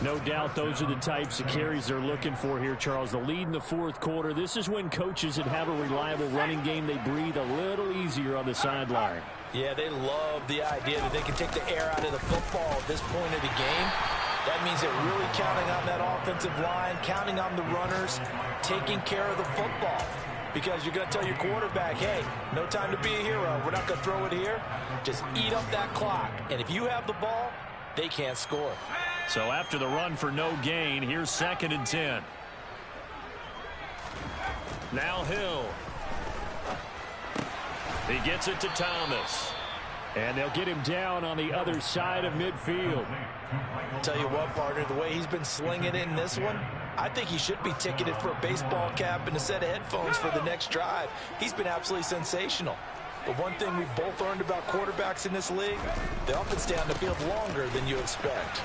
No doubt those are the types of carries they're looking for here, Charles. The lead in the 4th quarter. This is when coaches that have a reliable running game, they breathe a little easier on the sideline. Yeah, they love the idea that they can take the air out of the football at this point of the game. That means they're really counting on that offensive line, counting on the runners, taking care of the football. Because you're going to tell your quarterback, hey, no time to be a hero. We're not going to throw it here. Just eat up that clock. And if you have the ball, they can't score. So after the run for no gain, here's 2nd and 10. Now Hill. He gets it to Thomas. And they'll get him down on the other side of midfield. Tell you what, partner, the way he's been slinging it in this one, I think he should be ticketed for a baseball cap and a set of headphones for the next drive. He's been absolutely sensational. But one thing we've both learned about quarterbacks in this league, they often stay on the field longer than you expect.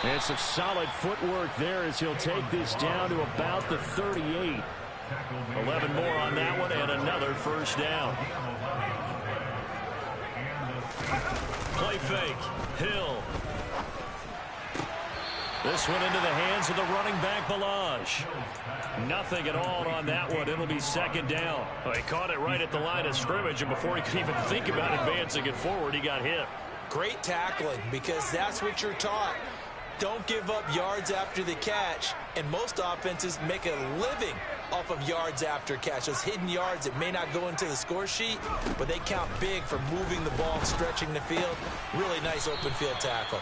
And some solid footwork there as he'll take this down to about the 38. 11 more on that one and another 1st down. Play fake. Hill. This one into the hands of the running back, Balaj. Nothing at all on that one. It'll be 2nd down. Well, he caught it right at the line of scrimmage, and before he could even think about advancing it forward, he got hit. Great tackling, because that's what you're taught. Don't give up yards after the catch, and most offenses make a living off of yards after catch. Those hidden yards that may not go into the score sheet, but they count big for moving the ball and stretching the field. Really nice open field tackle.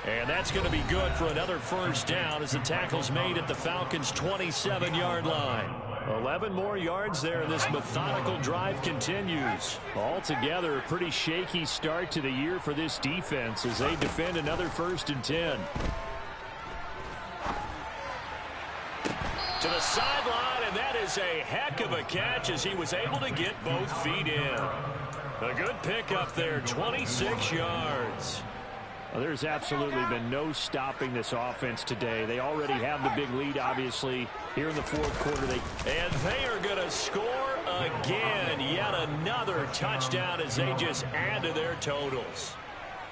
And that's going to be good for another first down as the tackle's made at the Falcons' 27-yard line. 11 more yards there, and this methodical drive continues. Altogether, a pretty shaky start to the year for this defense as they defend another 1st and 10. To the sideline, and that is a heck of a catch as he was able to get both feet in. A good pickup there, 26 yards. Well, there's absolutely been no stopping this offense today. They already have the big lead, obviously, here in the 4th quarter. And they are going to score again. Yet another touchdown as they just add to their totals.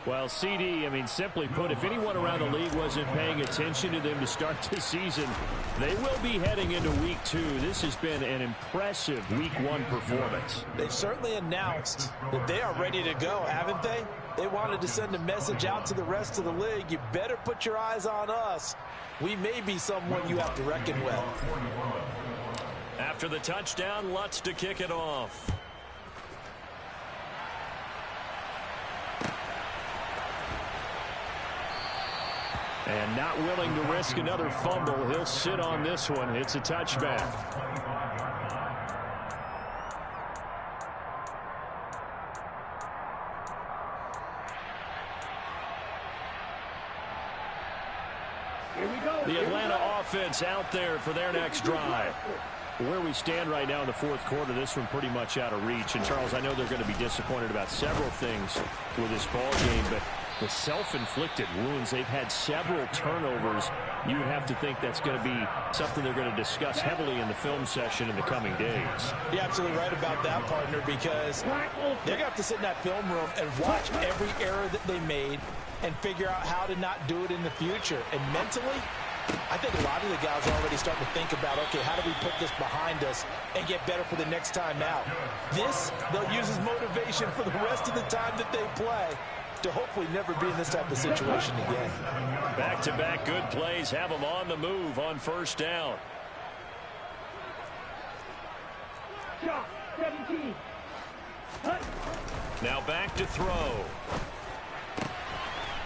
Well, CD, I mean, simply put, if anyone around the league wasn't paying attention to them to start this season, they will be heading into Week 2. This has been an impressive Week 1 performance. They've certainly announced that they are ready to go, haven't they? They wanted to send a message out to the rest of the league. You better put your eyes on us. We may be someone you have to reckon with. After the touchdown, Lutz to kick it off. And not willing to risk another fumble. He'll sit on this one. It's a touchback. The Atlanta offense out there for their next drive. Where we stand right now in the 4th quarter, this one pretty much out of reach. And, Charles, I know they're going to be disappointed about several things with this ball game, but the self-inflicted wounds, they've had several turnovers. You would have to think that's going to be something they're going to discuss heavily in the film session in the coming days. You're absolutely right about that, partner, because they're going to have to sit in that film room and watch every error that they made and figure out how to not do it in the future. And mentally, I think a lot of the guys are already starting to think about, okay, how do we put this behind us and get better for the next time out? This, they'll use as motivation for the rest of the time that they play to hopefully never be in this type of situation again. Back-to-back good plays have them on the move on 1st down. Shot 17. Now back to throw.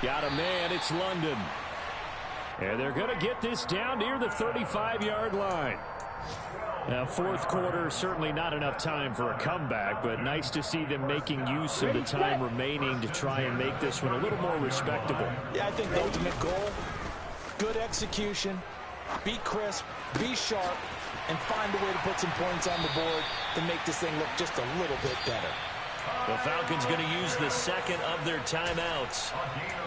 Got a man, it's London. And they're going to get this down near the 35-yard line. Now, 4th quarter, certainly not enough time for a comeback, but nice to see them making use of the time remaining to try and make this one a little more respectable. Yeah, I think the ultimate goal, good execution, be crisp, be sharp, and find a way to put some points on the board to make this thing look just a little bit better. The Falcons going to use the 2nd of their timeouts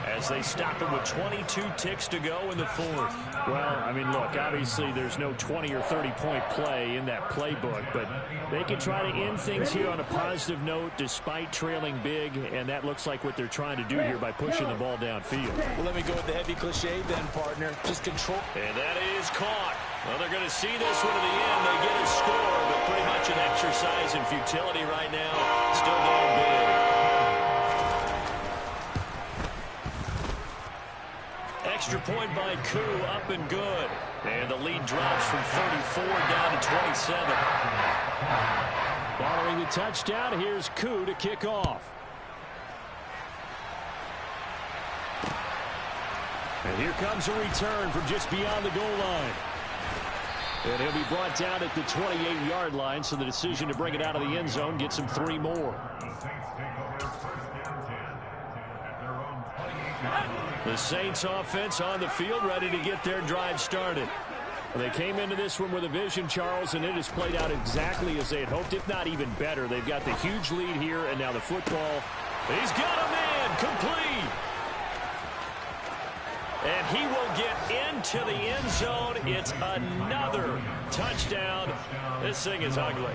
as they stop it with 22 ticks to go in the 4th. Well, I mean, look, obviously there's no 20 or 30-point play in that playbook, but they can try to end things here on a positive note despite trailing big, and that looks like what they're trying to do here by pushing the ball downfield. Well, let me go with the heavy cliche then, partner. Just control. And that is caught. Well, they're going to see this one to the end. They get a score, but pretty much an exercise in futility right now. Still going big. Extra point by Koo, up and good. And the lead drops from 34 down to 27. Following the touchdown, here's Koo to kick off. And here comes a return from just beyond the goal line. And he'll be brought down at the 28-yard line, so the decision to bring it out of the end zone gets him 3 more. The Saints offense on the field, ready to get their drive started. Well, they came into this one with a vision, Charles, and it has played out exactly as they had hoped, if not even better. They've got the huge lead here, and now the football. He's got a man, complete. And he will get into the end zone. It's another touchdown. This thing is ugly.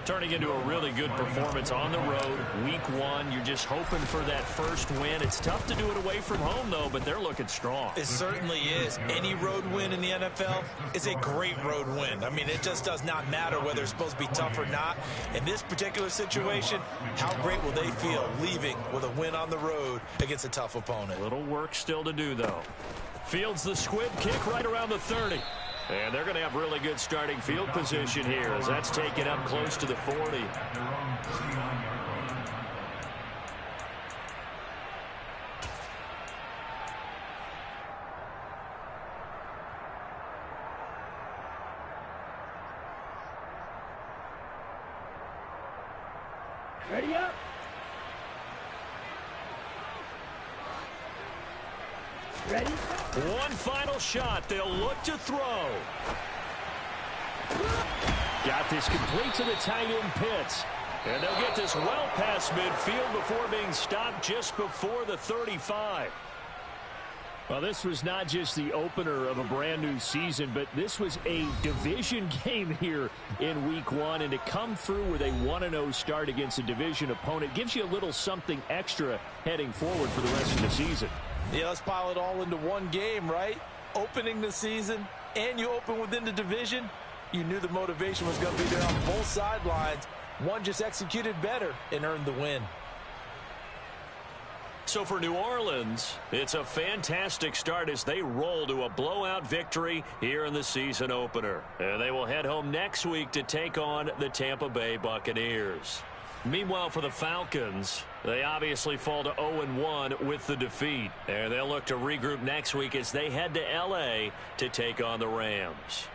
Turning into a really good performance on the road. Week 1, you're just hoping for that first win. It's tough to do it away from home, though, but they're looking strong. It certainly is. Any road win in the NFL is a great road win. I mean, it just does not matter whether it's supposed to be tough or not. In this particular situation, how great will they feel leaving with a win on the road against a tough opponent? Little work still to do, though. Fields the squib kick right around the 30. And they're going to have really good starting field position here as that's taken up close to the 40. Ready up. Ready. One final shot. They'll look to throw. Got this complete to the tight end Pitts. And they'll get this well past midfield before being stopped just before the 35. Well, this was not just the opener of a brand new season, but this was a division game here in Week 1. And to come through with a 1-0 start against a division opponent gives you a little something extra heading forward for the rest of the season. Yeah, let's pile it all into one game, right? Opening the season, and you open within the division. You knew the motivation was going to be there on both sidelines. One just executed better and earned the win. So for New Orleans, it's a fantastic start as they roll to a blowout victory here in the season opener. And they will head home next week to take on the Tampa Bay Buccaneers. Meanwhile, for the Falcons, they obviously fall to 0-1 with the defeat. And they'll look to regroup next week as they head to L.A. to take on the Rams.